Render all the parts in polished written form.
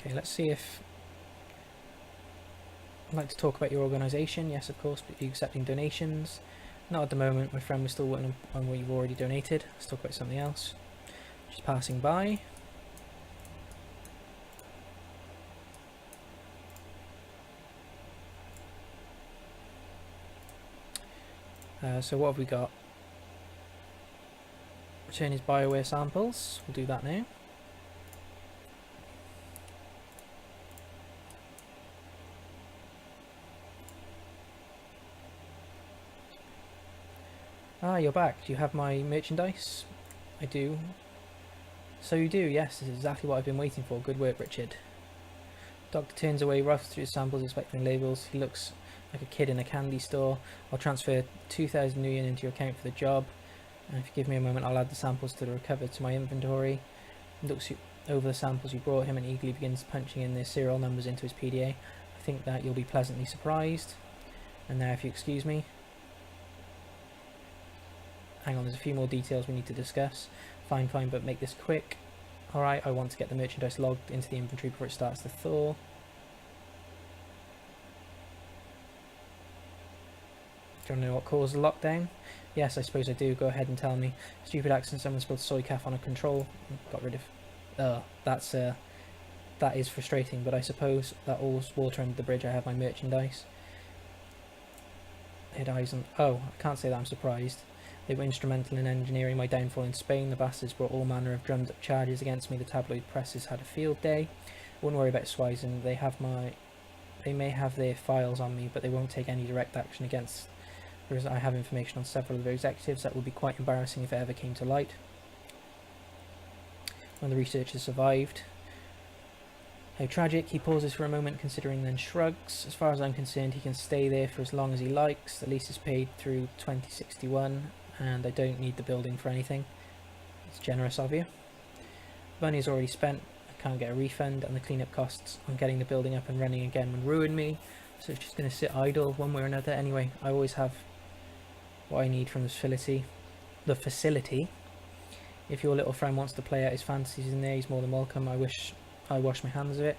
Okay, let's see if... I'd like to talk about your organisation. Yes, of course, but are you accepting donations? Not at the moment, my friend. We're still working on what you've already donated. Let's talk about something else. Just passing by. So what have we got? Return his Bioware samples. We'll do that now. Ah, you're back. Do you have my merchandise? I do. So you do, yes. This is exactly what I've been waiting for. Good work, Richard. Doctor turns away, rifles through his samples, inspecting labels. He looks like a kid in a candy store. I'll transfer 2,000 new yen into your account for the job. And if you give me a moment, I'll add the samples to the recovered to my inventory. He looks over the samples you brought him and eagerly begins punching in their serial numbers into his PDA. I think that you'll be pleasantly surprised. And now, if you excuse me. Hang on, there's a few more details we need to discuss. Fine, but make this quick. Alright, I want to get the merchandise logged into the inventory before it starts to thaw. Do you want to know what caused the lockdown? Yes, I suppose I do. Go ahead and tell me. Stupid accident, someone spilled soy calf on a control. Got rid of... that is frustrating, but I suppose that all's water under the bridge. I have my merchandise. Head eyes on... Oh, I can't say that I'm surprised. They were instrumental in engineering my downfall in Spain. The bastards brought all manner of drummed up charges against me. The tabloid presses had a field day. I wouldn't worry about Swisen. They may have their files on me, but they won't take any direct action against... Whereas I have information on several of their executives that would be quite embarrassing if it ever came to light. One of the researchers survived. How tragic. He pauses for a moment, considering, then shrugs. As far as I'm concerned, he can stay there for as long as he likes. The lease is paid through 2061, and I don't need the building for anything. It's generous of you. Money is already spent. I can't get a refund, and the cleanup costs on getting the building up and running again would ruin me. So it's just going to sit idle one way or another. Anyway, I always have what I need from this facility. If your little friend wants to play out his fantasies in there, he's more than welcome. I wish I washed my hands of it.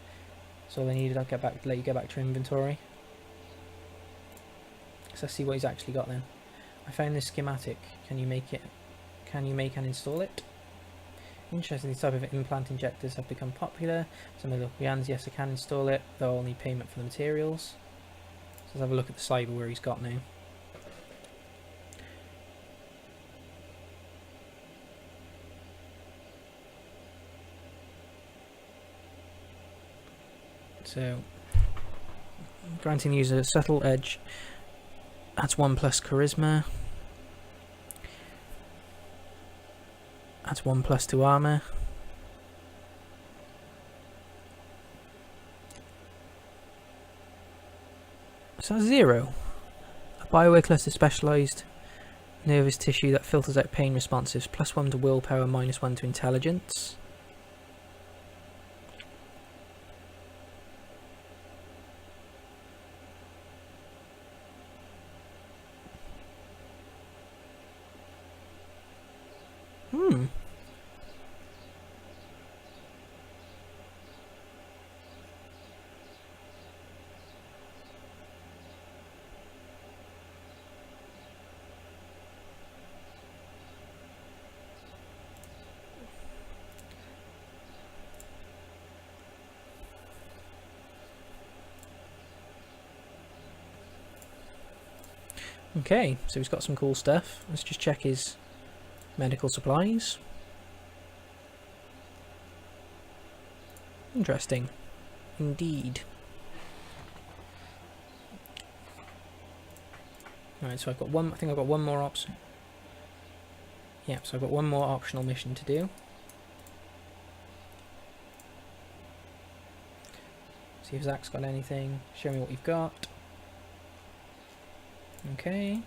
That's all I needed. I'll let you get back to your inventory. So let's see what he's actually got then. I found this schematic. Can you make and install it? Interesting, these type of implant injectors have become popular. Some of the Yans, yes, I can install it, though I'll need payment for the materials. So let's have a look at the cyber where he's got now. So, granting the user a subtle edge, adds 1 plus charisma, adds 1 plus to armor, so that's 0. A Bioware cluster specialised nervous tissue that filters out pain responses, +1 to willpower, -1 to intelligence. Okay, so he's got some cool stuff. Let's just check his medical supplies. Interesting. Indeed. Alright, so I've got one, I think I've got one more option. Yeah, so I've got one more optional mission to do. See if Zach's got anything. Show me what you've got. Okay.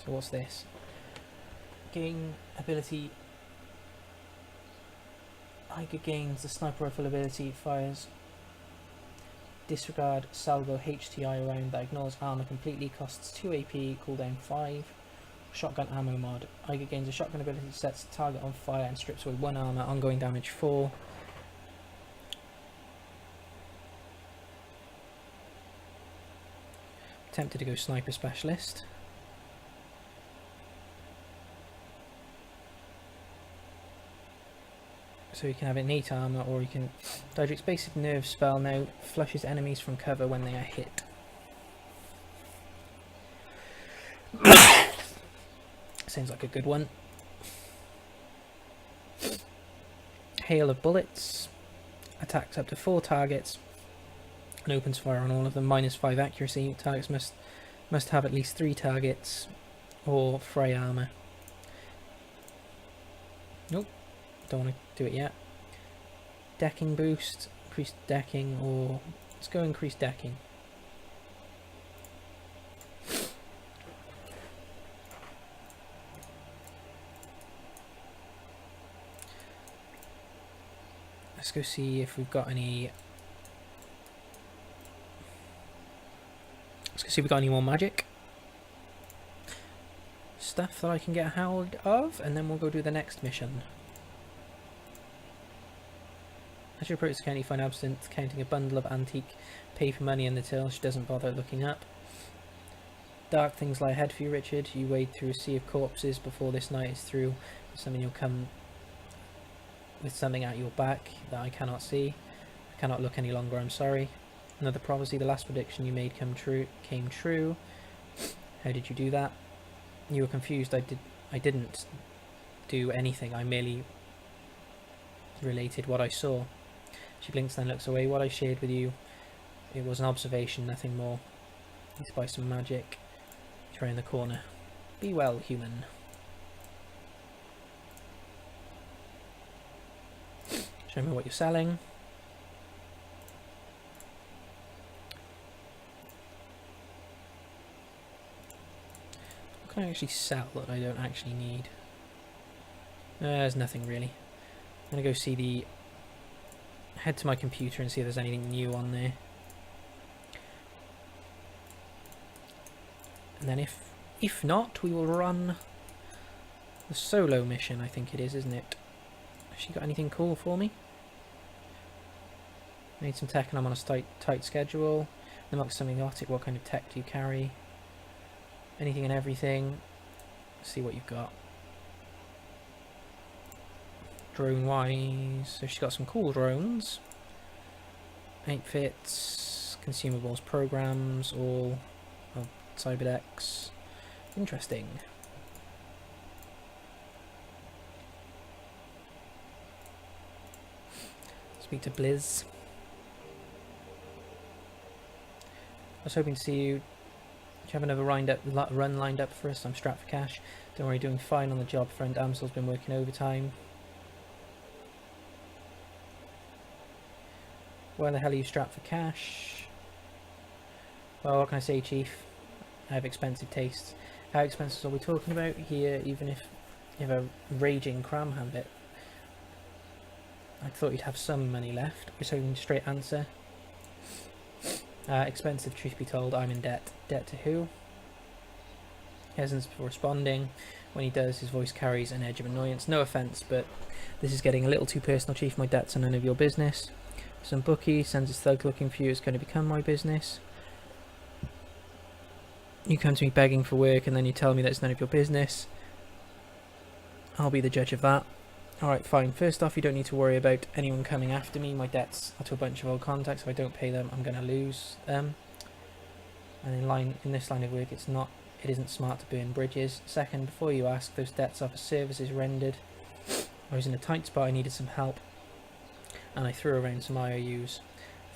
So what's this? Gain ability. Iger gains the sniper rifle ability, fires disregard salvo HTI round that ignores armor completely, costs 2 AP, cooldown 5. shotgun ammo mod. Eiger gains a shotgun ability, sets the target on fire and strips away 1 armor, ongoing damage 4. Tempted to go sniper specialist. So you can have innate armor, or you can dodge its basic nerve spell. Now flushes enemies from cover when they are hit. Seems like a good one. Hail of bullets. Attacks up to 4 targets and opens fire on all of them. -5 accuracy. Targets must have at least 3 targets or fray armor. Nope, don't want to do it yet. Decking boost, increased decking, or let's go increased decking. Let's go see if we've got any. Let's go see if we've got any more magic stuff that I can get a hold of, and then we'll go do the next mission. As you approach the county, you find Absinthe counting a bundle of antique paper money in the till. She doesn't bother looking up. Dark things lie ahead for you, Richard. You wade through a sea of corpses before this night is through. Something you'll come with something at your back that I cannot see. I cannot look any longer, I'm sorry. Another prophecy, the last prediction you made came true. How did you do that? You were confused. I didn't do anything. I merely related what I saw. She blinks, then looks away. What I shared with you, it was an observation, nothing more. Need to buy some magic. Try in the corner. Be well, human. Show me what you're selling. What can I actually sell that I don't actually need? There's nothing really. I'm going to go see the... head to my computer and see if there's anything new on there. And then if not, we will run the solo mission, I think it is, isn't it? Has she got anything cool for me? I need some tech and I'm on a tight schedule. The monk something exotic. What kind of tech do you carry? Anything and everything. Let's see what you've got. Drone wise, so she's got some cool drones. Outfits, consumables, programs, all of Cyberdex. Interesting. Speak to Blizz. I was hoping to see you. Do you have another run lined up for us? I'm strapped for cash. Don't worry, doing fine on the job front. Amsel's been working overtime. Where the hell are you strapped for cash? Well, what can I say, Chief? I have expensive tastes. How expensive are we talking about here, even if you have a raging cram habit? I thought you'd have some money left. We're hoping straight answer. Expensive, truth be told, I'm in debt. Debt to who? He hesitates before responding. When he does, his voice carries an edge of annoyance. No offence, but this is getting a little too personal, Chief. My debts are none of your business. Some bookie sends his thug looking for you. It's going to become my business. You come to me begging for work and then you tell me that it's none of your business. I'll be the judge of that. Alright, fine. First off, you don't need to worry about anyone coming after me. My debts are to a bunch of old contacts. If I don't pay them, I'm going to lose them. And in this line of work, it isn't smart to burn bridges. Second, before you ask, those debts are for services rendered. I was in a tight spot. I needed some help. And I threw around some IOUs.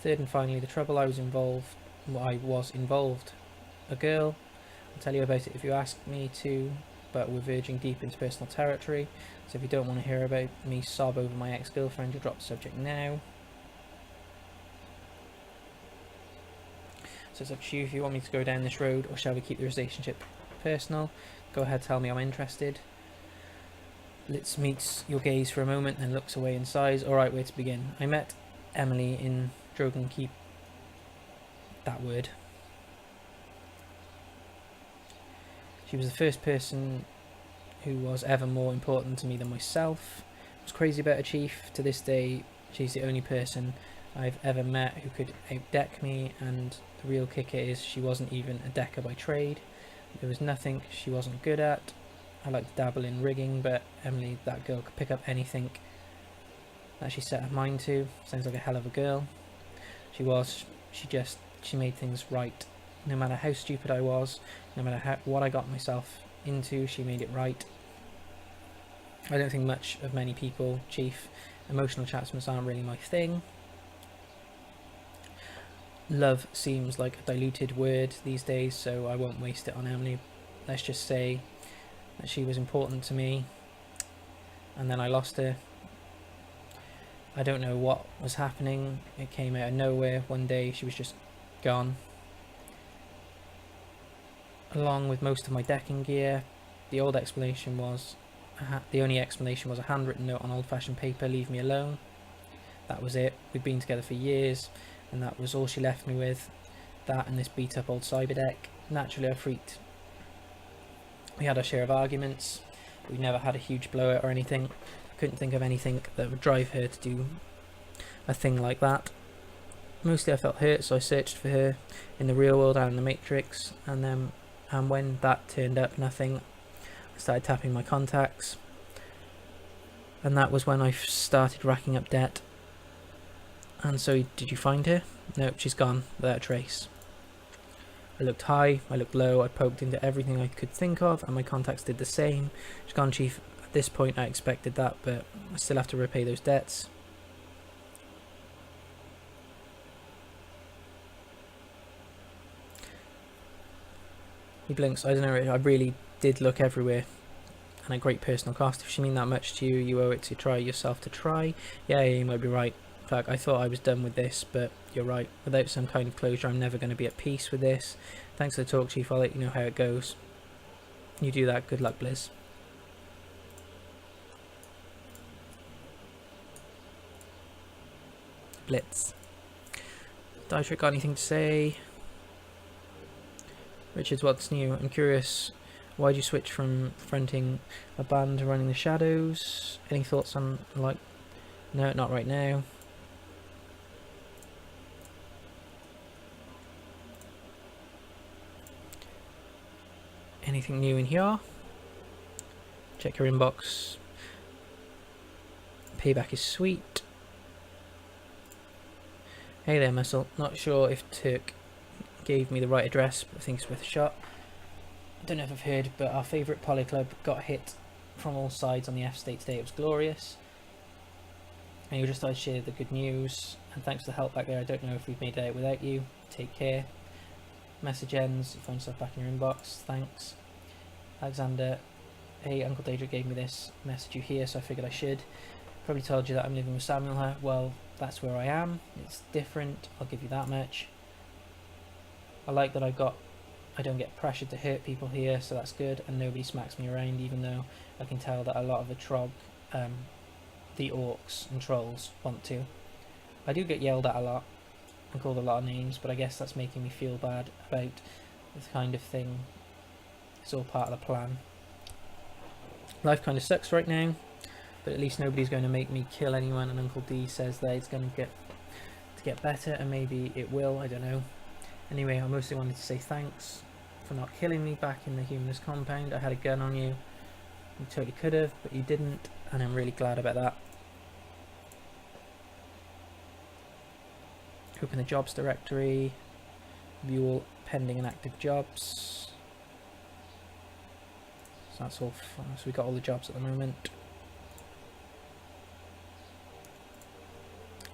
Third and finally, the trouble I was involved. A girl. I'll tell you about it if you ask me to, but we're verging deep into personal territory. So if you don't want to hear about me sob over my ex-girlfriend, you'll drop the subject now. So it's up to you if you want me to go down this road, or shall we keep the relationship personal? Go ahead, tell me I'm interested. Litz meets your gaze for a moment, then looks away in sighs. Alright, where to begin? I met Emily in Drogenkeep. That word. She was the first person who was ever more important to me than myself. I was crazy about her, Chief. To this day, she's the only person I've ever met who could outdeck me, and the real kicker is she wasn't even a decker by trade. There was nothing she wasn't good at. I like to dabble in rigging, but Emily, that girl, could pick up anything that she set her mind to. Sounds like a hell of a girl. She made things right. No matter how stupid I was, no matter what I got myself into, she made it right. I don't think much of many people, Chief. Emotional attachments aren't really my thing. Love seems like a diluted word these days, so I won't waste it on Emily. Let's just say that she was important to me, and then I lost her. I don't know what was happening. It came out of nowhere. One day she was just gone. Along with most of my decking gear, the only explanation was a handwritten note on old-fashioned paper, "Leave me alone." That was it. We'd been together for years, and that was all she left me with. That and this beat-up old cyber deck. Naturally, I freaked. We had our share of arguments. We never had a huge blowout or anything. I couldn't think of anything that would drive her to do a thing like that. Mostly I felt hurt, so I searched for her in the real world and in the Matrix, and when that turned up nothing, I started tapping my contacts, and that was when I started racking up debt. And so, did you find her? Nope, she's gone without a trace. I looked high, I looked low, I poked into everything I could think of, and my contacts did the same. She's gone, Chief. At this point I expected that, but I still have to repay those debts. He blinks. I don't know, I really did look everywhere, and at great personal cost. If she mean that much to you, you owe it to try yourself to try. Yeah, you might be right. In fact, I thought I was done with this, but you're right. Without some kind of closure, I'm never going to be at peace with this. Thanks for the talk, Chief. I'll let you know how it goes. You do that. Good luck, Blizz. Blitz. Dietrich, got anything to say? Richards, what's new? I'm curious, why'd you switch from fronting a band to running the Shadows? Any thoughts on, like... No, not right now. Anything new in here? Check your inbox. Payback is sweet. Hey there, Muscle. Not sure if Turk gave me the right address, but I think it's worth a shot. I don't know if I've heard, but our favourite poly club got hit from all sides on the F state today. It was glorious. And you just thought I'd share the good news. And thanks for the help back there. I don't know if we've made it out without you. Take care. Message ends. You find stuff back in your inbox. Thanks. Alexander. Hey, Uncle Deidre gave me this message you here, so I figured I should. Probably told you that I'm living with Samuel here. Well, that's where I am. It's different. I'll give you that much. I like that I don't get pressured to hurt people here, so that's good, and nobody smacks me around, even though I can tell that a lot of the the orcs and trolls want to. I do get yelled at a lot and called a lot of names, but I guess that's making me feel bad about this kind of thing. It's all part of the plan. Life kind of sucks right now, but at least nobody's going to make me kill anyone, and Uncle D says that it's going to get better, and maybe it will, I don't know. Anyway, I mostly wanted to say thanks for not killing me back in the humanist compound. I had a gun on you. You totally could have, but you didn't, and I'm really glad about that. Open the jobs directory. View all pending and active jobs. So that's all fun. So we got all the jobs at the moment.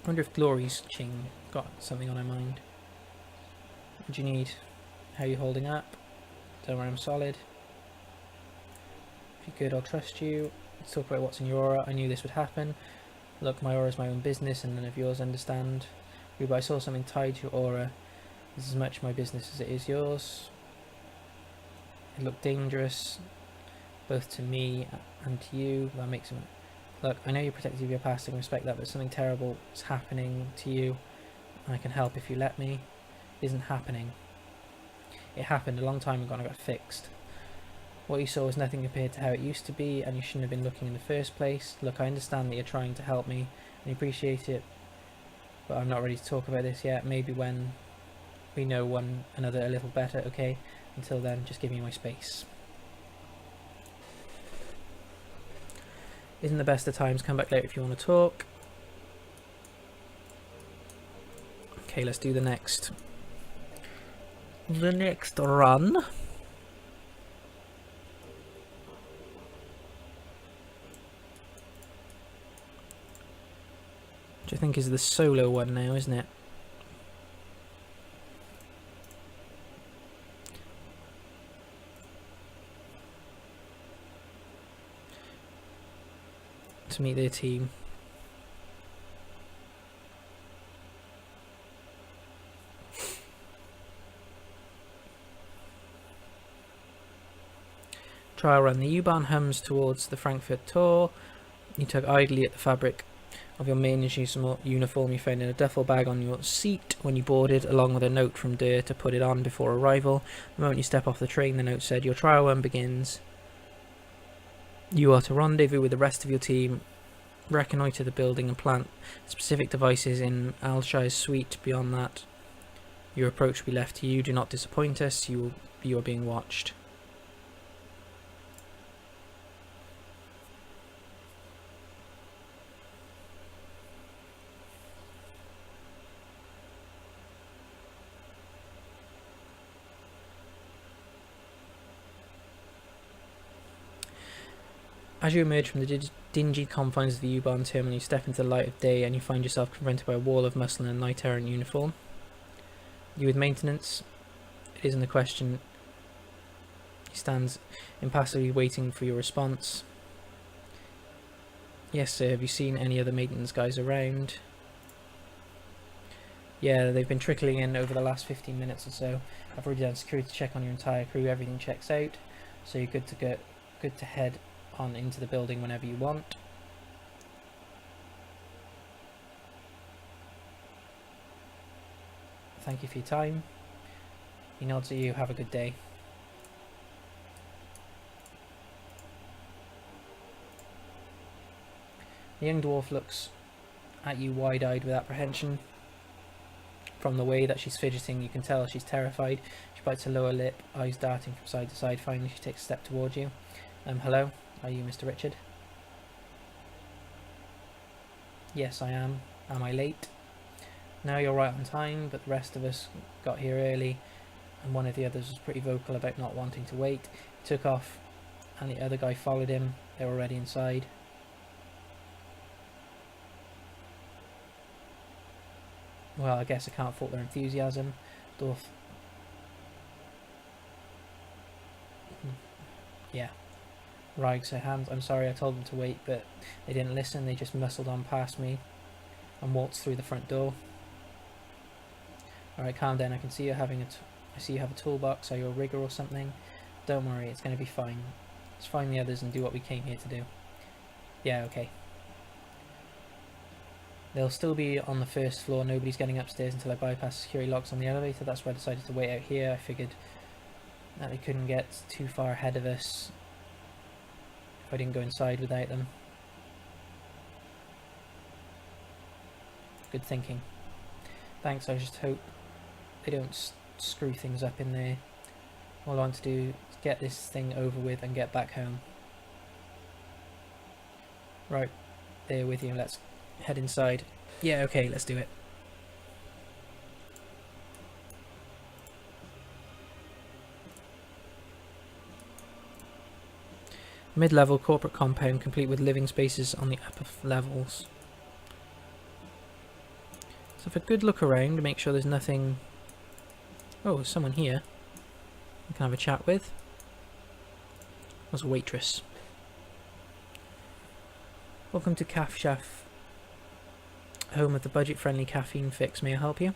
I wonder if Glory's Ching got something on her mind. What do you need? How are you holding up? Don't worry, I'm solid. If you're good, I'll trust you. Let's talk about what's in your aura. I knew this would happen. Look, my aura is my own business and none of yours, understand? But I saw something tied to your aura. It's as much my business as it is yours. It looked dangerous, both to me and to you. That makes it... Look, I know you're protective of your past, I can respect that, but something terrible is happening to you, and I can help if you let me. It isn't happening. It happened a long time ago and I got fixed. What you saw was nothing compared to how it used to be, and you shouldn't have been looking in the first place. Look, I understand that you're trying to help me, and I appreciate it, but I'm not ready to talk about this yet. Maybe when we know one another a little better, okay? Until then, just give me my space. Isn't the best of times. Come back later if you want to talk. Okay, let's do the next run. Which I think is the solo one now, isn't it? To meet their team. Trial run. The U-Bahn hums towards the Frankfurt Tor. You tug idly at the fabric of your main uniform you found in a duffel bag on your seat when you boarded, along with a note from Der to put it on before arrival. The moment you step off the train, the note said, "Your trial run begins. You are to rendezvous with the rest of your team, reconnoitre the building and plant specific devices in Alshai's suite. Beyond that, your approach will be left to you. Do not disappoint us. You are being watched." As you emerge from the dingy confines of the U-Bahn terminal, you step into the light of day and you find yourself confronted by a wall of muscle in a knight-errant uniform. You with maintenance? It isn't a question. He stands impassively waiting for your response. "Yes, sir. Have you seen any other maintenance guys around?" "Yeah, they've been trickling in over the last 15 minutes or so. I've already done a security check on your entire crew. Everything checks out, so you're good to head on into the building whenever you want." "Thank you for your time." He nods at you. "Have a good day." The young dwarf looks at you wide-eyed with apprehension. From the way that she's fidgeting, you can tell she's terrified. She bites her lower lip, eyes darting from side to side. Finally, she takes a step towards you. Hello? Are you Mr. Richard?" "Yes, I am. Am I late?" "No, you're right on time, but the rest of us got here early, and one of the others was pretty vocal about not wanting to wait. He took off, and the other guy followed him. They were already inside." "Well, I guess I can't fault their enthusiasm." Dwarf. "Yeah." Rags her hands. "I'm sorry, I told them to wait, but they didn't listen. They just muscled on past me and waltzed through the front door." "Alright, calm down. I can see you having I see you have a toolbox. Are you a rigger or something?" "Don't worry, it's going to be fine. Let's find the others and do what we came here to do." "Yeah, okay." "They'll still be on the first floor. Nobody's getting upstairs until I bypass security locks on the elevator. That's why I decided to wait out here. I figured that they couldn't get too far ahead of us if I didn't go inside without them." "Good thinking. Thanks. I just hope they don't screw things up in there. All I want to do is get this thing over with and get back home." "Right, there with you. Let's head inside." "Yeah, okay, let's do it." Mid-level corporate compound, complete with living spaces on the upper levels. So have a good look around to make sure there's nothing... Oh, there's someone here we can have a chat with. There's a waitress. "Welcome to Caf Chef, home of the budget-friendly caffeine fix. May I help you?"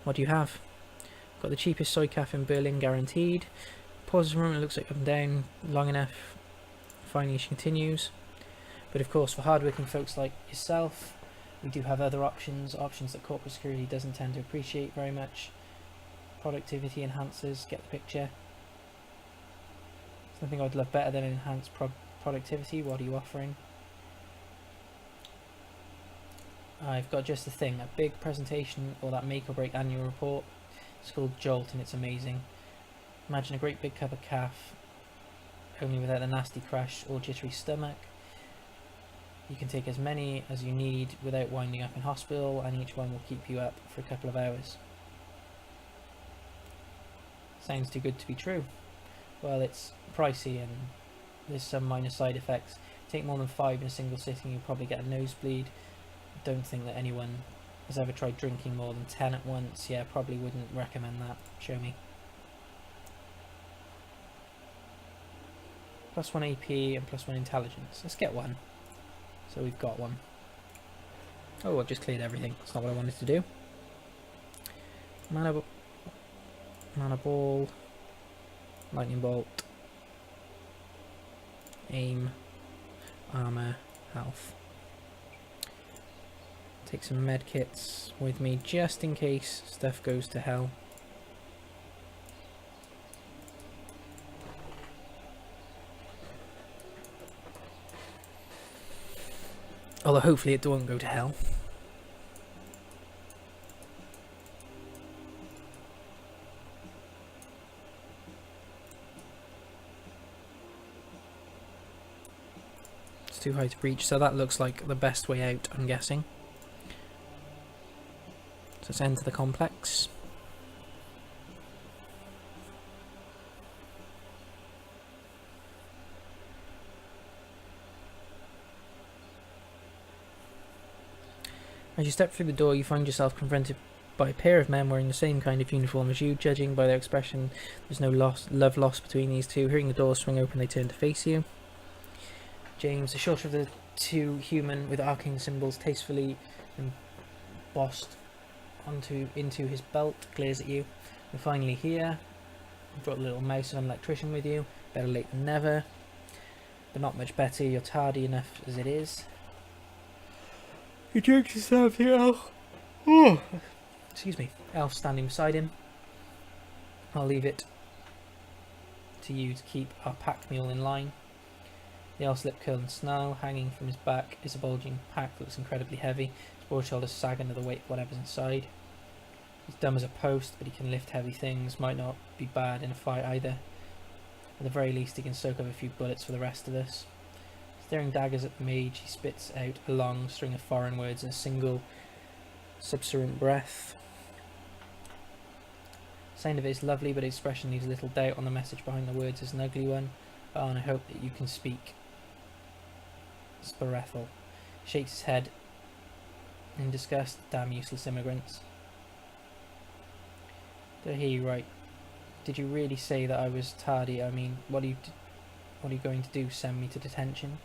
"What do you have?" "Got the cheapest soy cafe in Berlin, guaranteed." Pauses a moment, looks up and down long enough. Finally she continues. "But of course, for hard-working folks like yourself, we do have other options that corporate security doesn't tend to appreciate very much. Productivity enhancers, get the picture." Something I'd love better than enhanced productivity. What are you offering? I've got just the thing, a big presentation or that make or break annual report. It's called Jolt and it's amazing. Imagine a great big cup of calf, only without the nasty crash or jittery stomach. You can take as many as you need without winding up in hospital, and each one will keep you up for a couple of hours. Sounds too good to be true. Well, it's pricey and there's some minor side effects. Take more than 5 in a single sitting, you'll probably get a nosebleed. Don't think that anyone has ever tried drinking more than 10 at once. Yeah, probably wouldn't recommend that. Show me. +1 AP and +1 intelligence. Let's get one. So we've got one. Oh, I've just cleared everything. That's not what I wanted to do. Mana ball. Lightning bolt. Aim. Armor. Health. Take some med kits with me just in case stuff goes to hell. Although hopefully it won't go to hell. It's too high to breach, so that looks like the best way out, I'm guessing. So let's enter the complex. As you step through the door, you find yourself confronted by a pair of men wearing the same kind of uniform as you. Judging by their expression, there's no love lost between these two. Hearing the door swing open, they turn to face you. James, the shorter of the two, human with arcane symbols tastefully embossed into his belt, glares at you. And finally here, you've brought a little mouse and an electrician with you. Better late than never, but not much better. You're tardy enough as it is. He jerks himself here, Elf. Oh, excuse me. Elf standing beside him. I'll leave it to you to keep our pack mule in line. The elf's lip curl and snarl. Hanging from his back is a bulging pack that looks incredibly heavy. His broad shoulders sag under the weight of whatever's inside. He's dumb as a post, but he can lift heavy things. Might not be bad in a fight either. At the very least, he can soak up a few bullets for the rest of us. Staring daggers at the mage, he spits out a long string of foreign words in a single subservient breath. The sound of it is lovely, but expression leaves little doubt on the message behind the words is an ugly one. Oh, and I hope that you can speak. Sparethel shakes his head in disgust. Damn useless immigrants. Did I hear you right? Did you really say that I was tardy? I mean, what are you going to do? Send me to detention?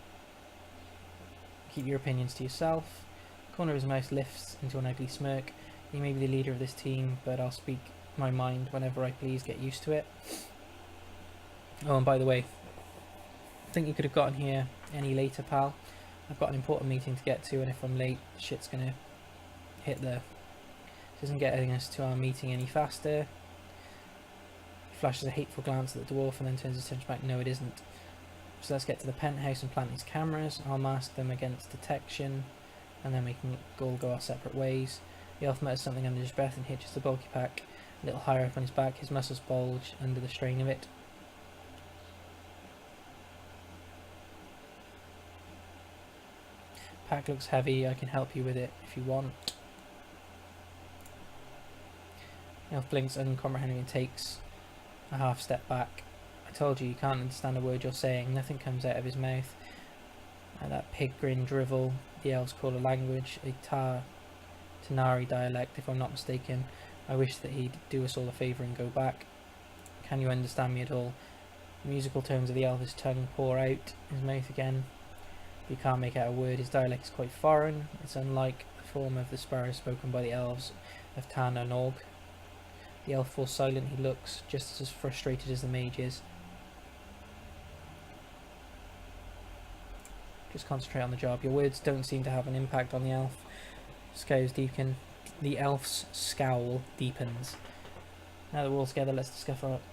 Keep your opinions to yourself. The corner of his mouth lifts into an ugly smirk. You may be the leader of this team, but I'll speak my mind whenever I please. Get used to it. Oh, and by the way, I think you could have gotten here any later, pal. I've got an important meeting to get to, and if I'm late, shit's gonna hit there. This isn't getting us to our meeting any faster. He flashes a hateful glance at the dwarf and then turns his attention back. No, it isn't. So let's get to the penthouse and plant these cameras. I'll mask them against detection, and then we can all go our separate ways. The elf mutters something under his breath and hitches the bulky pack a little higher up on his back. His muscles bulge under the strain of it. Pack looks heavy. I can help you with it if you want. The elf blinks uncomprehendingly and takes a half step back. I told you, you can't understand a word you're saying. Nothing comes out of his mouth. That pig grin drivel the elves call a language, a Tanari dialect if I'm not mistaken. I wish that he'd do us all a favour and go back. Can you understand me at all? The musical tones of the elf's tongue pour out his mouth again. You can't make out a word. His dialect is quite foreign. It's unlike the form of the sparrow spoken by the elves of Tan and Og. The elf falls silent. He looks just as frustrated as the mage is. Just concentrate on the job. Your words don't seem to have an impact on the elf. The elf's scowl deepens. Now that we're all together, let's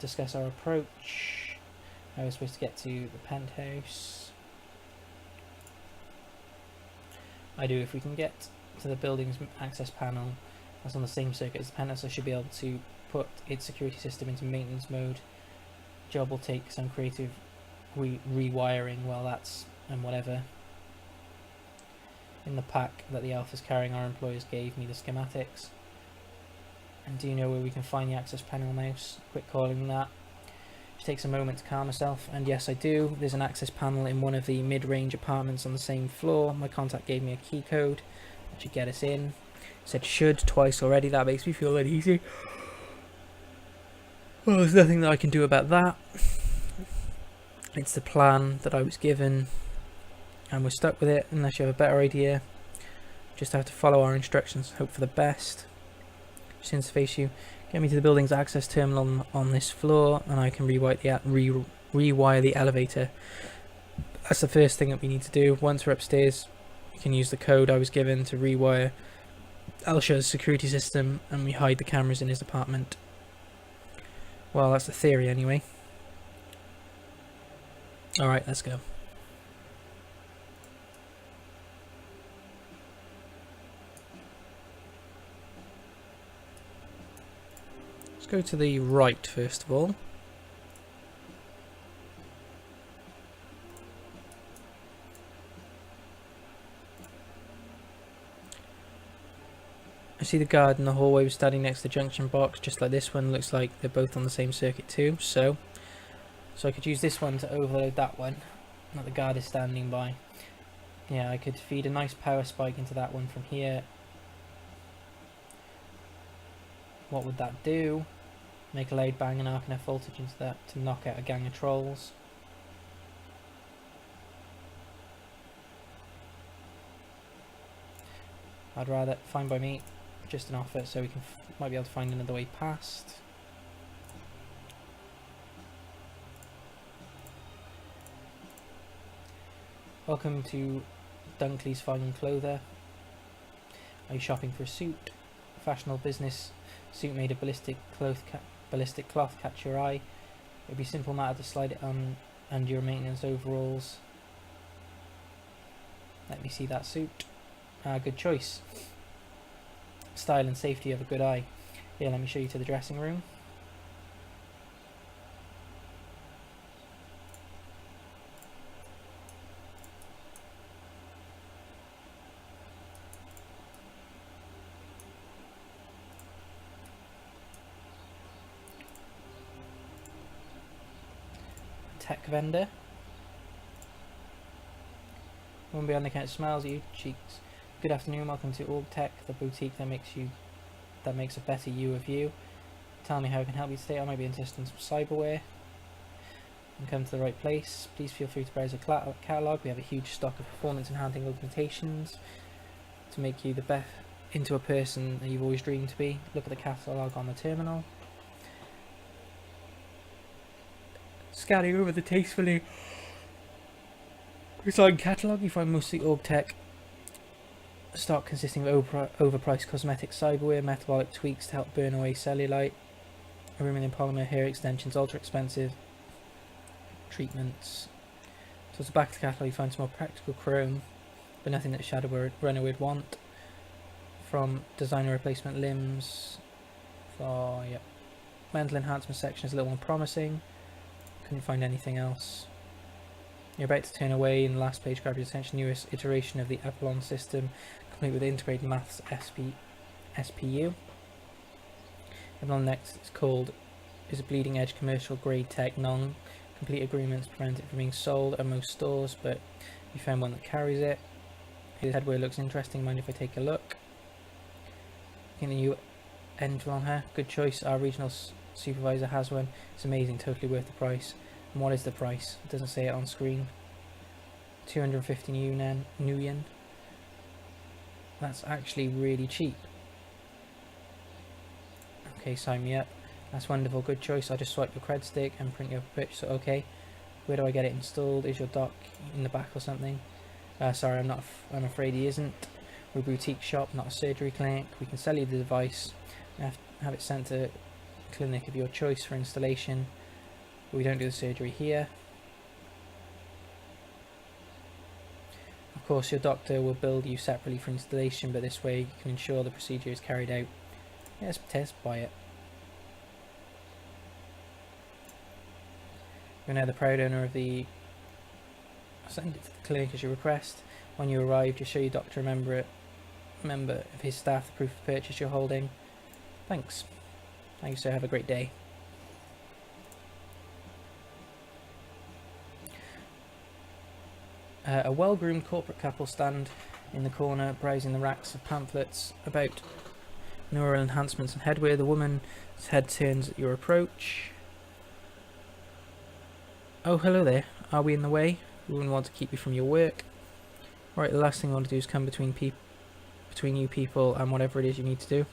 discuss our approach. How are we supposed to get to the penthouse? I do. If we can get to the building's access panel that's on the same circuit as the penthouse, I should be able to put its security system into maintenance mode. Job will take some creative rewiring while that's and whatever. In the pack that the Alpha's carrying, our employers gave me the schematics. And do you know where we can find the access panel mouse? Quick calling that. Just takes a moment to calm myself, and yes I do. There's an access panel in one of the mid-range apartments on the same floor. My contact gave me a key code that should get us in. Said should twice already, that makes me feel uneasy. Well, there's nothing that I can do about that. It's the plan that I was given, and we're stuck with it unless you have a better idea. Just have to follow our instructions, hope for the best. Just interface you, get me to the building's access terminal on this floor, and I can rewire the elevator. That's the first thing that we need to do. Once we're upstairs, we can use the code I was given to rewire Elsha's security system, and we hide the cameras in his apartment. Well, that's the theory anyway. Alright, let's go. Let's go to the right first of all. I see the guard in the hallway was standing next to the junction box, just like this one. Looks like they're both on the same circuit too, so I could use this one to overload that one that the guard is standing by. Yeah, I could feed a nice power spike into that one from here. What would that do? Make a loud bang and arc enough voltage into that to knock out a gang of trolls. I'd rather, fine by me, just an offer, so we might be able to find another way past. Welcome to Dunkley's Fine Clother. Are you shopping for a suit? A fashionable business suit made of ballistic cloth catch your eye. It would be a simple matter to slide it on under your maintenance overalls. Let me see that suit. Good choice. Style and safety of a good eye. Here, let me show you to the dressing room. Tech vendor. One behind the counter smiles at you, cheeks. Good afternoon, welcome to Org Tech, the boutique that makes a better you of you. Tell me how I can help you today. I might be interested in some cyberware. And come to the right place. Please feel free to browse the catalogue. We have a huge stock of performance enhancing augmentations to make you the best into a person that you've always dreamed to be. Look at the catalogue on the terminal. Scanning over the tastefully designed catalogue, you find mostly Org Tech stock consisting of overpriced cosmetic cyberware, metabolic tweaks to help burn away cellulite, aluminum polymer hair extensions, ultra expensive treatments. Towards the back of the catalogue you find some more practical chrome, but nothing that Shadowrun would want. From designer replacement limbs, mental enhancement section is a little more promising. Couldn't find anything else. You're about to turn away, and the last page grabs your attention. Newest iteration of the Epsilon system, complete with integrated maths SPU. Epsilon next is a bleeding edge commercial grade tech. Non-complete agreements prevent it from being sold at most stores, but you found one that carries it. His headwear looks interesting. Mind if I take a look? I think the new engine on her. Good choice. Our regional supervisor has one. It's amazing, totally worth the price. And what is the price? It doesn't say it on screen. 250 new yen. That's actually really cheap. Okay, sign me up. That's wonderful, good choice. I'll just swipe the cred stick and print you up a purchase. So, okay, where do I get it installed? Is your doc in the back or something? Sorry, I'm afraid he isn't. We're a boutique shop, not a surgery clinic. We can sell you the device and have it sent to a clinic of your choice for installation. But we don't do the surgery here. course, your doctor will bill you separately for installation, but this way you can ensure the procedure is carried out. Yes, test buy it. You're now the proud owner of the... Send it to the clinic as you request. When you arrive, just show your doctor a member of his staff the proof of purchase you're holding. Thanks. Thank you, sir. Have a great day. A well-groomed corporate couple stand in the corner, browsing the racks of pamphlets about neural enhancements and headwear. The woman's head turns at your approach. Oh, hello there. Are we in the way? We wouldn't want to keep you from your work. Right, the last thing I want to do is come between you people and whatever it is you need to do.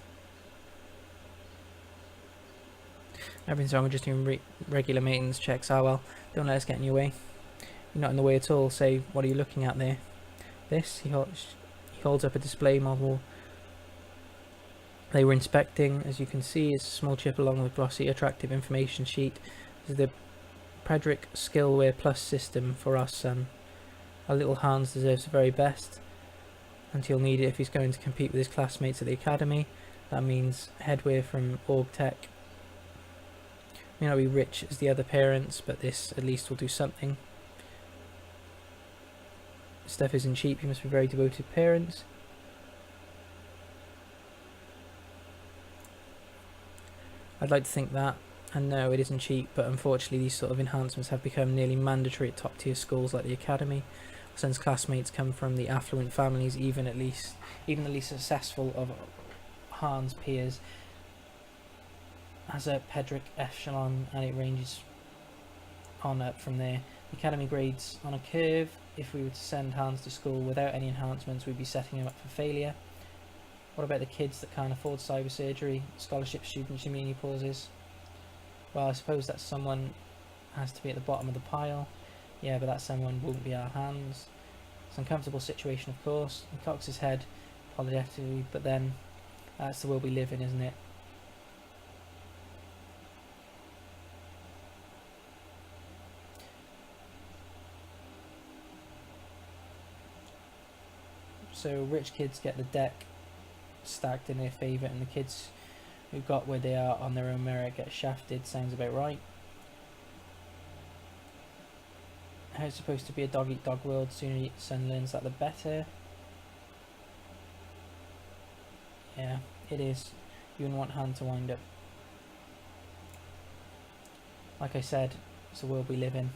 Everything's wrong, we're just doing regular maintenance checks. Ah well, don't let us get in your way. You're not in the way at all. Say, what are you looking at there? This? He holds up a display model they were inspecting. As you can see, it's a small chip along with a glossy, attractive information sheet. This is the Predrick Skillware Plus system for our son. Our little Hans deserves the very best, and he'll need it if he's going to compete with his classmates at the academy. That means headwear from OrgTech. May not be rich as the other parents, but this at least will do something. Stuff isn't cheap, you must be very devoted parents. I'd like to think that, and no, it isn't cheap, but unfortunately these sort of enhancements have become nearly mandatory at top tier schools like the academy. Since classmates come from the affluent families, even the least successful of Hans' peers has a Pedrick echelon, and it ranges on up from there. The academy grades on a curve. If we were to send Hans to school without any enhancements, we'd be setting him up for failure. What about the kids that can't afford cyber surgery? Scholarship students, you mean? He pauses. Well, I suppose that someone has to be at the bottom of the pile. Yeah, but that someone won't be our Hans. It's an uncomfortable situation, of course. He cocks his head apologetically, but then that's the world we live in, isn't it? So rich kids get the deck stacked in their favour, and the kids who got where they are on their own merit get shafted. Sounds about right. How it's supposed to be a dog-eat-dog world. Sooner your son learns that, the better. Yeah, it is. You wouldn't want Hand to wind up. Like I said, it's the world we live in.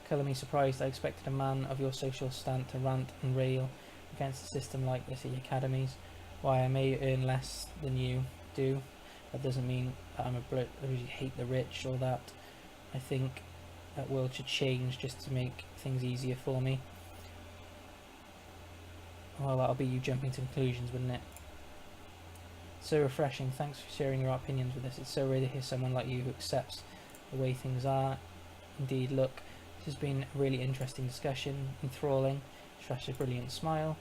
Colour me surprised. I expected a man of your social stamp to rant and rail against a system like this at academies. Why, I may earn less than you do. That doesn't mean that I'm a Brit or you hate the rich or that. I think that world should change just to make things easier for me. Well, that'll be you jumping to conclusions, wouldn't it? So refreshing. Thanks for sharing your opinions with us. It's so rare to hear someone like you who accepts the way things are. Indeed, look, this has been a really interesting discussion, enthralling. Trash a brilliant smile,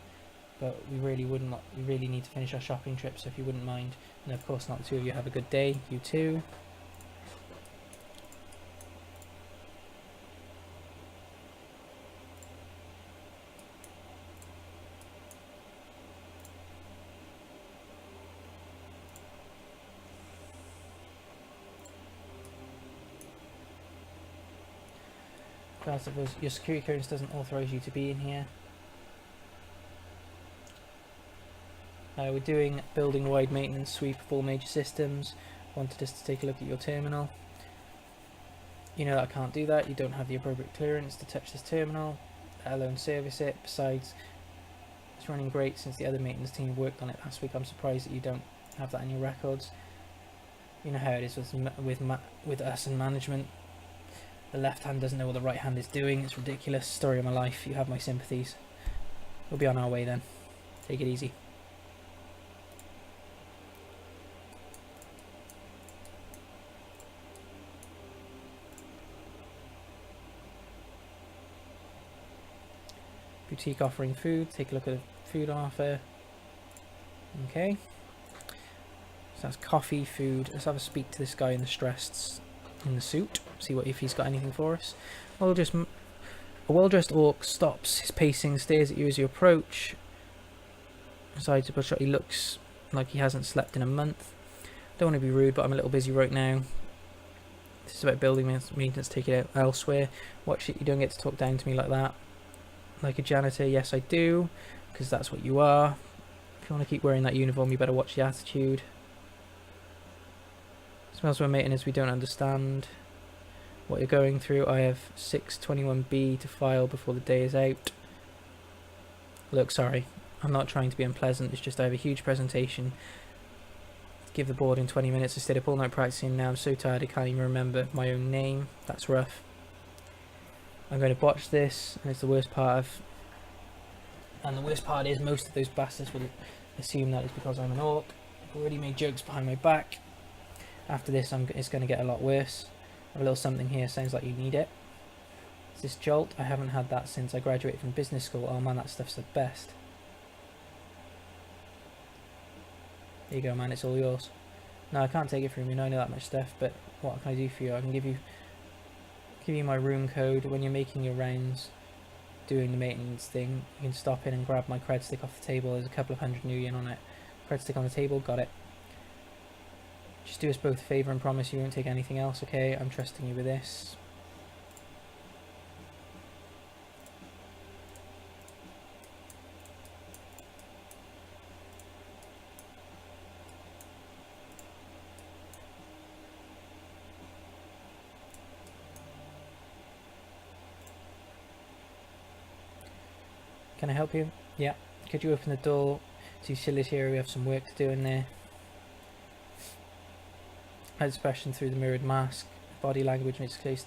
but we really need to finish our shopping trip, so if you wouldn't mind. And of course not, the two of you have a good day. You too. Class of your security clearance doesn't authorise you to be in here. We're doing building-wide maintenance sweep of all major systems. Wanted us to take a look at your terminal. You know that I can't do that. You don't have the appropriate clearance to touch this terminal, let alone service it. Besides, it's running great since the other maintenance team worked on it last week. I'm surprised that you don't have that in your records. You know how it is with us and management. The left hand doesn't know what the right hand is doing. It's ridiculous. Story of my life. You have my sympathies. We'll be on our way then. Take it easy. Boutique offering food. Take a look at the food offer. Okay. So that's coffee, food. Let's have a speak to this guy in the stressed in the suit. See what if he's got anything for us. A well-dressed orc stops his pacing, stares at you as you approach. Decides to push up. He looks like he hasn't slept in a month. Don't want to be rude, but I'm a little busy right now. This is about building maintenance, take it out elsewhere. Watch it, you don't get to talk down to me like that. Like a janitor, yes I do, because that's what you are. If you want to keep wearing that uniform, you better watch the attitude. Smells of maintenance we don't understand what you're going through. I have 621B to file before the day is out. Look, sorry, I'm not trying to be unpleasant, it's just I have a huge presentation to give the board in 20 minutes. I stayed up all night practicing, now I'm so tired I can't even remember my own name. That's rough. I'm going to botch this, and it's the worst part is most of those bastards will assume that it's because I'm an orc. I've already made jokes behind my back. After this it's going to get a lot worse. I have a little something here, sounds like you need it. Is this Jolt? I haven't had that since I graduated from business school. Oh man, that stuff's the best. There you go man, it's all yours. No, I can't take it from you, I know that much stuff, but what can I do for you? I can give you my room code. When you're making your rounds, doing the maintenance thing, you can stop in and grab my cred stick off the table. There's a couple of 100 new yen on it. Cred stick on the table, got it. Just do us both a favour and promise you won't take anything else, okay? I'm trusting you with this. Can I help you? Yeah. Could you open the door to utility area? We have some work to do in there. Expression through the mirrored mask. Body language makes clear.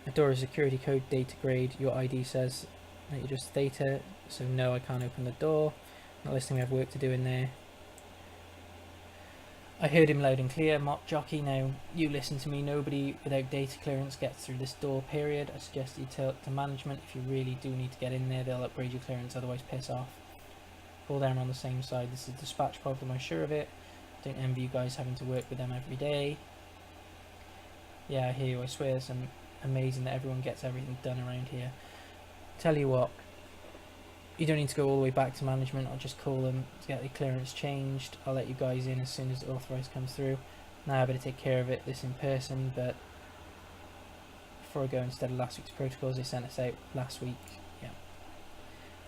A door is security code, data grade. Your ID says that you're just data, so no, I can't open the door. Not listening, we have work to do in there. I heard him loud and clear. Mock jockey, now you listen to me. Nobody without data clearance gets through this door, period. I suggest you tell it to management. If you really do need to get in there, they'll upgrade your clearance, otherwise piss off. Fall down on the same side. This is a dispatch problem, I'm sure of it. Don't envy you guys having to work with them every day. Yeah, I hear you. I swear it's amazing that everyone gets everything done around here. Tell you what, you don't need to go all the way back to management. I'll just call them to get the clearance changed. I'll let you guys in as soon as the authorised comes through. Now I better take care of this in person, but before I go, instead of last week's protocols, they sent us out last week. Yeah,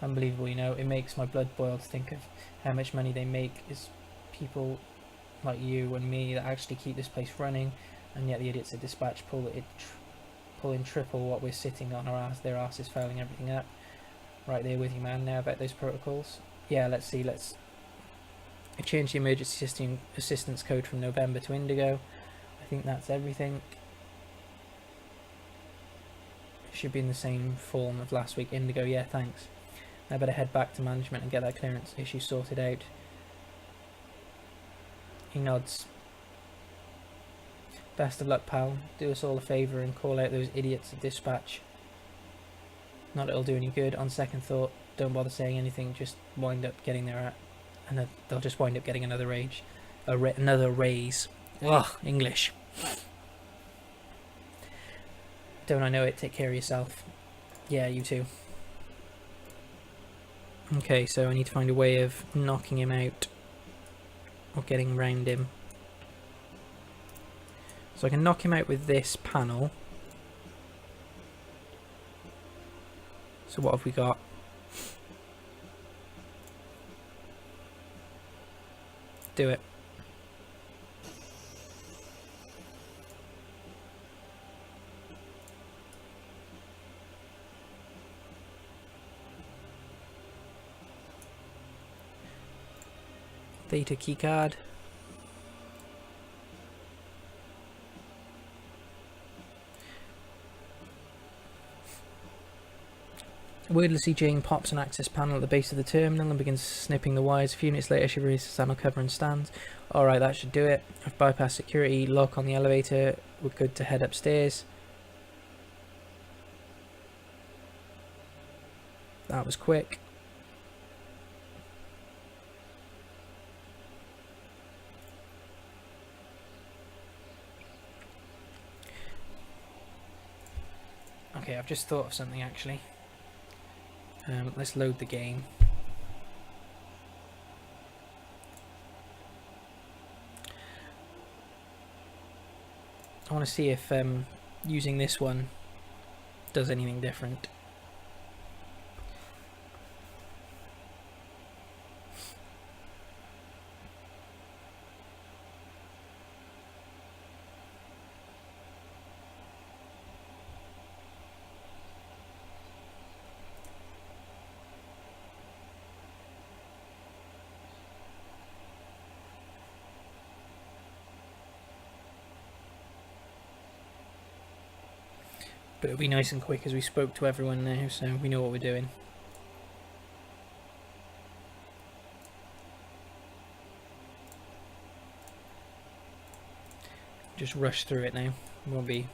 unbelievable, you know. It makes my blood boil to think of how much money they make. Is people like you and me that actually keep this place running, and yet the idiots at dispatch pull in triple what we're sitting on our ass. Their ass is fouling everything up. Right there with you, man. Now about those protocols. Yeah, let's see. I changed the emergency assistance code from November to Indigo. I think that's everything. It should be in the same form of last week. Indigo, yeah, thanks. I better head back to management and get that clearance issue sorted out. He nods. Best of luck, pal. Do us all a favour and call out those idiots at dispatch. Not that it'll do any good. On second thought, don't bother saying anything. Just wind up getting and they'll just wind up getting another another raise. Ugh, English. Don't I know it? Take care of yourself. Yeah, you too. Okay, so I need to find a way of knocking him out or getting around him. So I can knock him out with this panel. So what have we got? Do it. Data keycard. Wordlessly, Jane pops an access panel at the base of the terminal and begins snipping the wires. A few minutes later, she releases the panel cover and stands. Alright, that should do it. I've bypassed security, lock on the elevator. We're good to head upstairs. That was quick. Okay, I've just thought of something actually. Let's load the game. I want to see if using this one does anything different. But it'll be nice and quick as we spoke to everyone now, so we know what we're doing. Just rush through it now. It won't be.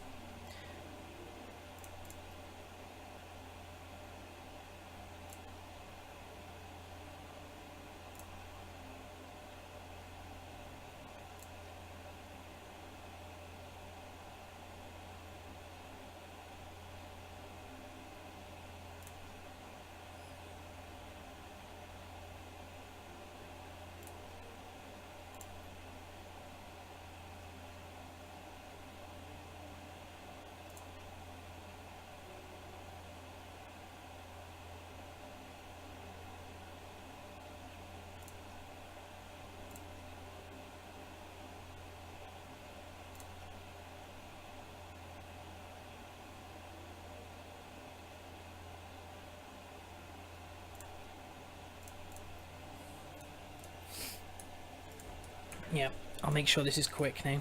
Yeah, I'll make sure this is quick now.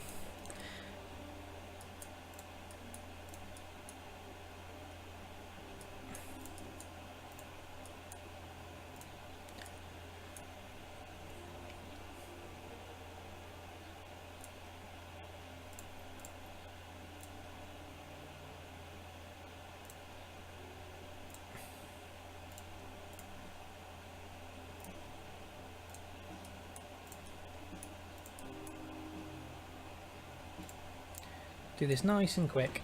Do this nice and quick.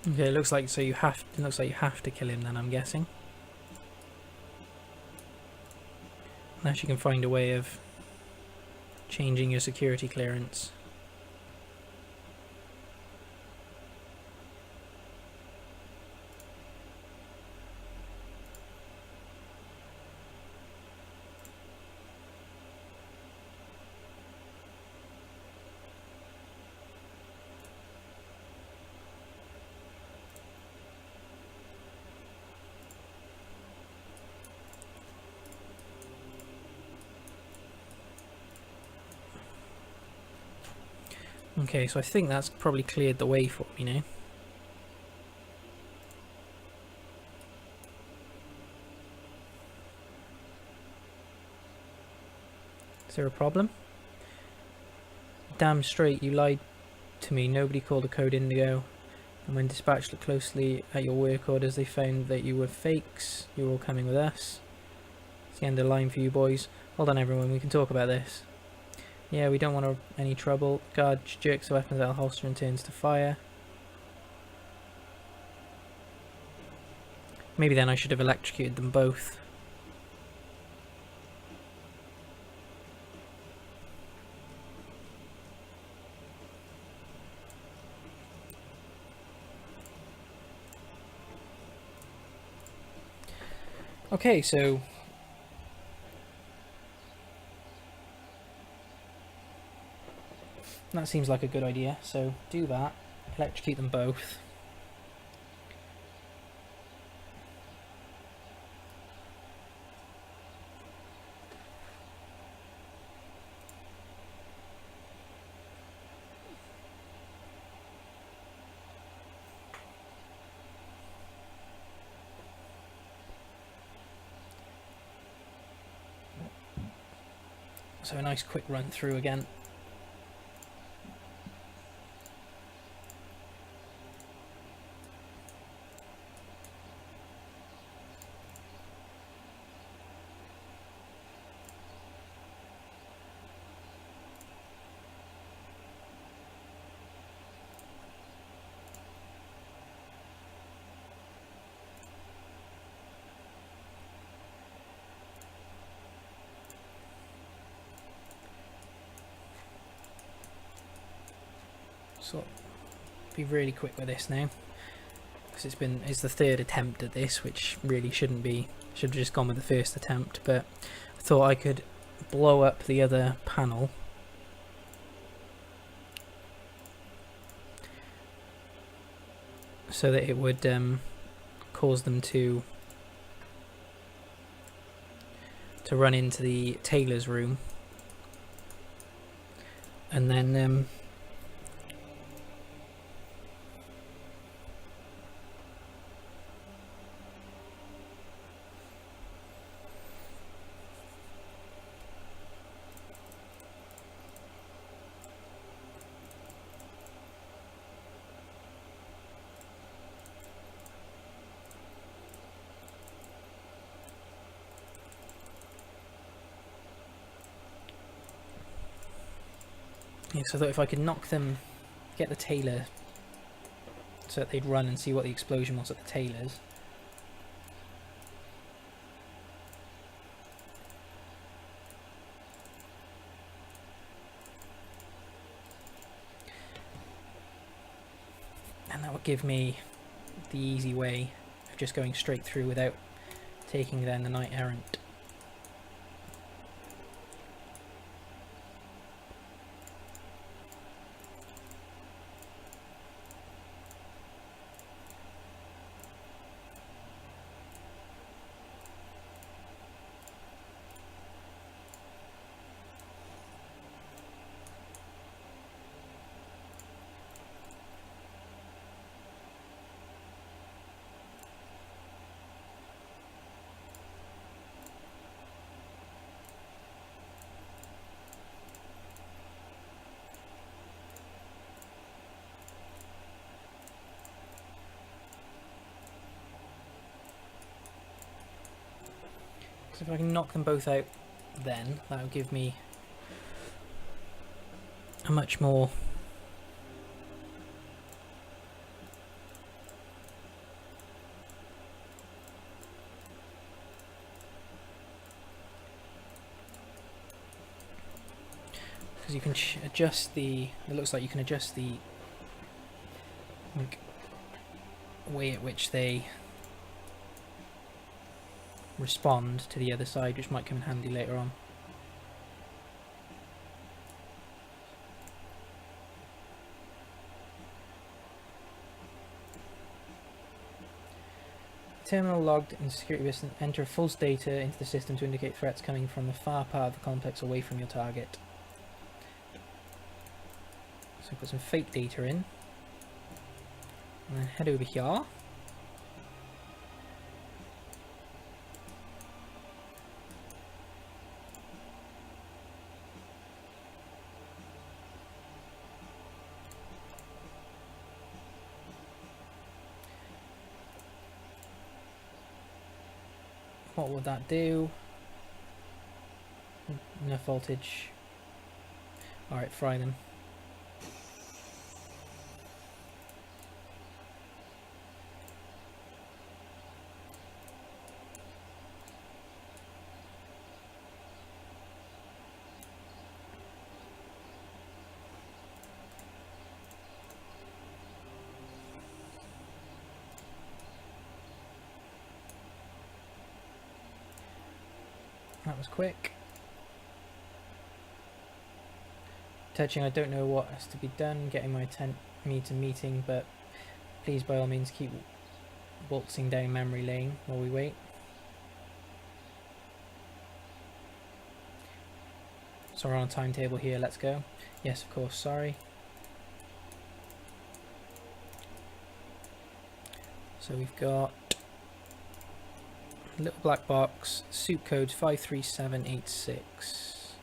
Okay, it looks like you have to kill him then, I'm guessing. Unless you can find a way of changing your security clearance. Okay, so I think that's probably cleared the way for me now. Is there a problem? Damn straight, you lied to me. Nobody called a code Indigo. And when dispatch looked closely at your work orders, they found that you were fakes. You were all coming with us. It's the end of the line for you boys. Hold on everyone, we can talk about this. Yeah, we don't want any trouble. Guard jerks the weapons out of the holster and turns to fire. Maybe then I should have electrocuted them both. Okay, so that seems like a good idea. So do that, electrocute them both. So a nice quick run through again. So be really quick with this now, because it's the third attempt at this, which really shouldn't be. Should have just gone with the first attempt, but I thought I could blow up the other panel so that it would cause them to run into the tailor's room, and then yeah, so that if I could knock them, get the tailor, so that they'd run and see what the explosion was at the tailor's. And that would give me the easy way of just going straight through without taking then the knight errant. So if I can knock them both out, then that will give me a much more because you can adjust the. It looks like you can adjust the like, way at which they respond to the other side, which might come in handy later on. Terminal logged in security business. Enter false data into the system to indicate threats coming from the far part of the complex away from your target. So put some fake data in. And then head over here. What would that do? Enough voltage. Alright, fry them. That was quick. Touching, I don't know what has to be done, getting my meeting, but please by all means keep waltzing down memory lane while we wait. So we're on a timetable here, let's go. Yes, of course, sorry. So we've got little black box, soup code 53786.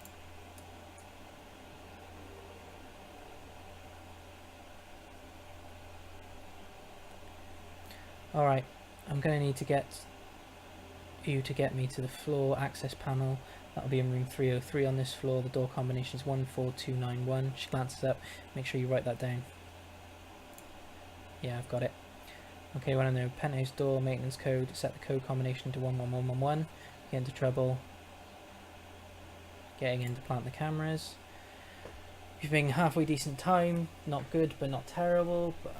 Alright, I'm going to need to get you to get me to the floor access panel. That'll be in room 303 on this floor. The door combination is 14291. She glances up. Make sure you write that down. Yeah, I've got it. Okay, when I'm there, penthouse door, maintenance code, set the code combination to 11111. Get into trouble. Getting in to plant the cameras. You've been halfway decent time. Not good, but not terrible. But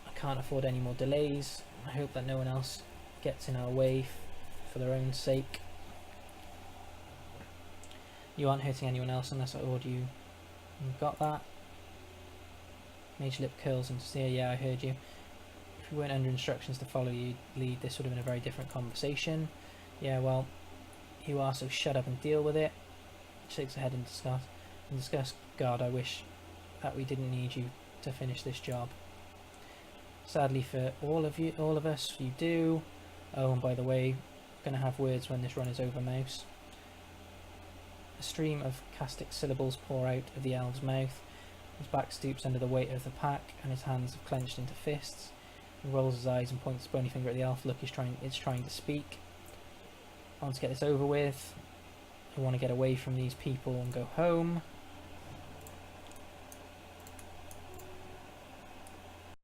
I can't afford any more delays. I hope that no one else gets in our way for their own sake. You aren't hurting anyone else unless I order you. You've got that? Major lip curls and steer. Yeah, I heard you. If you weren't under instructions to follow you lead, this would have been a very different conversation. Yeah, well, you are, so shut up and deal with it. Shakes her head in disgust. God, I wish that we didn't need you to finish this job. Sadly for all of us, you do. Oh, and by the way, I'm going to have words when this run is over, Mouse. A stream of caustic syllables pour out of the elf's mouth. His back stoops under the weight of the pack, and his hands have clenched into fists. He rolls his eyes and points his bony finger at the elf. Look, it's trying to speak. I want to get this over with. I want to get away from these people and go home.